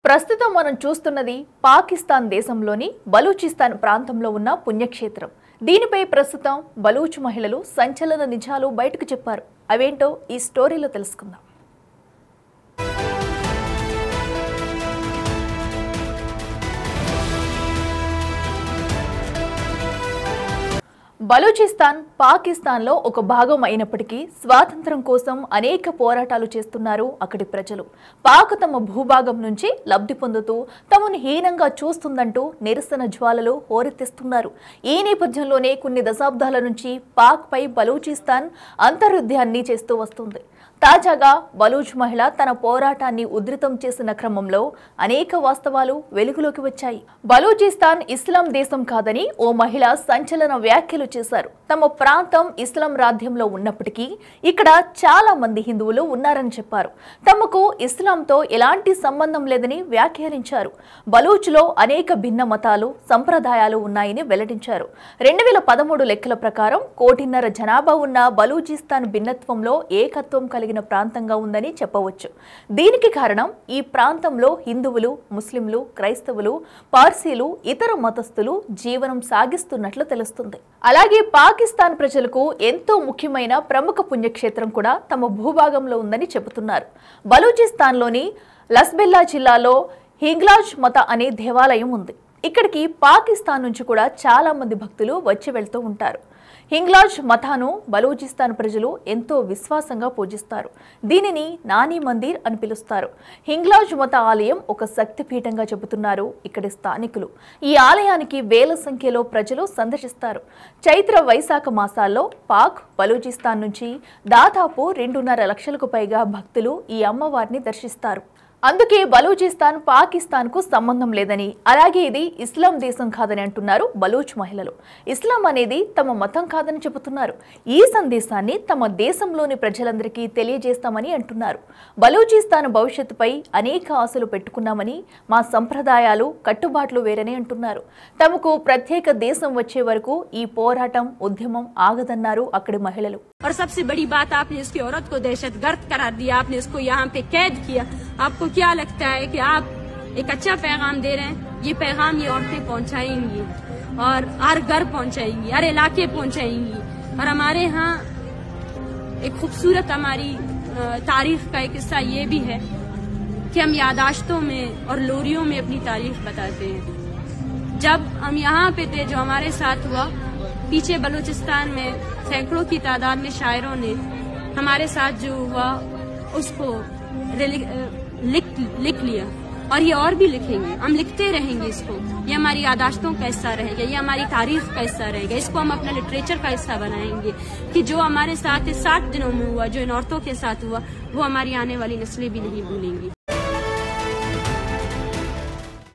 ప్రస్తుతం మనం చూస్తున్నది పాకిస్తాన్ దేశంలోని బలూచిస్తాన్ ప్రాంతంలో ఉన్న పుణ్యక్షేత్రం. దీనిపై ప్రస్తుతం బలూచ్ మహిళలు సంచలన నిజాలు బయటకు చెప్పారు. అవేంటో ఈ స్టోరీలో తెలుసుకుందాం. బలూచిస్తాన్ పాకిస్తాన్లో ఒక భాగం అయినప్పటికీ స్వాతంత్ర్యం కోసం అనేక పోరాటాలు చేస్తున్నారు అక్కడి ప్రజలు. పాక్ తమ భూభాగం నుంచి లబ్ధి పొందుతూ తమను హీనంగా చూస్తుందంటూ నిరసన జ్వాలలు హోరెత్తిస్తున్నారు. ఈ నేపథ్యంలోనే కొన్ని దశాబ్దాల నుంచి పాక్ పై బలూచిస్తాన్ అంతర్యుద్ధాన్ని చేస్తూ వస్తుంది. తాజాగా బలూచ్ మహిళ తన పోరాటాన్ని ఉధృతం చేసిన క్రమంలో అనేక వాస్తవాలు వెలుగులోకి వచ్చాయి. బలూచిస్తాన్ ఇస్లాం దేశం కాదని ఓ మహిళ సంచలన వ్యాఖ్యలు చేశారు. తమ ప్రాంతం ఇస్లాం రాజ్యంలో ఉన్నప్పటికీ ఇక్కడ చాలా మంది హిందువులు ఉన్నారని చెప్పారు. తమకు ఇస్లాంతో ఎలాంటి సంబంధం లేదని వ్యాఖ్యానించారు. బలూచ్లో అనేక భిన్న మతాలు, సంప్రదాయాలు ఉన్నాయని వెల్లడించారు. 2013 లెక్కల ప్రకారం 1.5 కోటి జనాభా ఉన్న బలూచిస్తాన్ భిన్నత్వంలో ఏకత్వం కలిగిన ప్రాంతంగా ఉందని చెప్పవచ్చు. దీనికి కారణం ఈ ప్రాంతంలో హిందువులు, ముస్లింలు, క్రైస్తవులు, పార్సీలు, ఇతర మతస్థులు జీవనం సాగిస్తున్నట్లు తెలుస్తుంది. అలాగే పాకిస్తాన్ ప్రజలకు ఎంతో ముఖ్యమైన ప్రముఖ పుణ్యక్షేత్రం కూడా తమ భూభాగంలో ఉందని చెబుతున్నారు. బలూచిస్తాన్లోని లస్బెల్లా జిల్లాలో హింగ్లాజ్ మత అనే దేవాలయం ఉంది. ఇక్కడికి పాకిస్తాన్ నుంచి కూడా చాలా మంది భక్తులు వచ్చి వెళ్తూ ఉంటారు. హింగ్లాజ్ మతాను బలూచిస్తాన్ ప్రజలు ఎంతో విశ్వాసంగా పూజిస్తారు. దీనిని నాని మందిర్ అని పిలుస్తారు. హింగ్లాజ్ మత ఆలయం ఒక శక్తిపీఠంగా చెబుతున్నారు ఇక్కడి స్థానికులు. ఈ ఆలయానికి వేల సంఖ్యలో ప్రజలు సందర్శిస్తారు. చైత్ర, వైశాఖ మాసాల్లో పాక్, బలూచిస్తాన్ నుంచి దాదాపు 2.5 లక్షలకు పైగా భక్తులు ఈ అమ్మవారిని దర్శిస్తారు. అందుకే బలూచిస్తాన్ పాకిస్తాన్కు సంబంధం లేదని, అలాగే ఇది ఇస్లాం దేశం కాదని అంటున్నారు బలూచ్ మహిళలు. ఇస్లాం అనేది తమ మతం కాదని చెబుతున్నారు. ఈ సందేశాన్ని తమ దేశంలోని ప్రజలందరికీ తెలియజేస్తామని అంటున్నారు. బలూచిస్తాన్ భవిష్యత్తుపై అనేక ఆశలు పెట్టుకున్నామని, మా సంప్రదాయాలు, కట్టుబాట్లు వేరని అంటున్నారు. తమకు ప్రత్యేక దేశం వచ్చే వరకు ఈ పోరాటం, ఉద్యమం ఆగదన్నారు అక్కడి మహిళలు. और सबसे बड़ी बात, आपने इसकी औरत को दहशतगर्द करार दिया, आपने इसको यहाँ पे कैद किया। आपको क्या लगता है कि आप एक अच्छा पैगाम दे रहे हैं? ये पैगाम ये औरतें पहुँचाएंगी और हर घर पहुँचाएंगी, हर इलाके पहुँचाएंगी। और हमारे यहाँ एक खूबसूरत हमारी तारीख का एक हिस्सा ये भी है कि हम यादाश्तों में और लोरियों में अपनी तारीख बताते हैं। जब हम यहाँ पे थे, जो हमारे साथ हुआ, पीछे बलूचिस्तान में सैकड़ों की तादाद में शायरों ने हमारे साथ जो हुआ उसको लिख लिया, और ये और भी लिखेंगे, हम लिखते रहेंगे इसको। ये हमारी यादाश्तों का हिस्सा रहेगा, ये हमारी तारीख का हिस्सा रहेगा। इसको हम अपने लिटरेचर का हिस्सा बनाएंगे कि जो हमारे साथ 60 दिनों में हुआ, जो इन औरतों के साथ हुआ, वो हमारी आने वाली नस्लें भी नहीं भूलेंगी।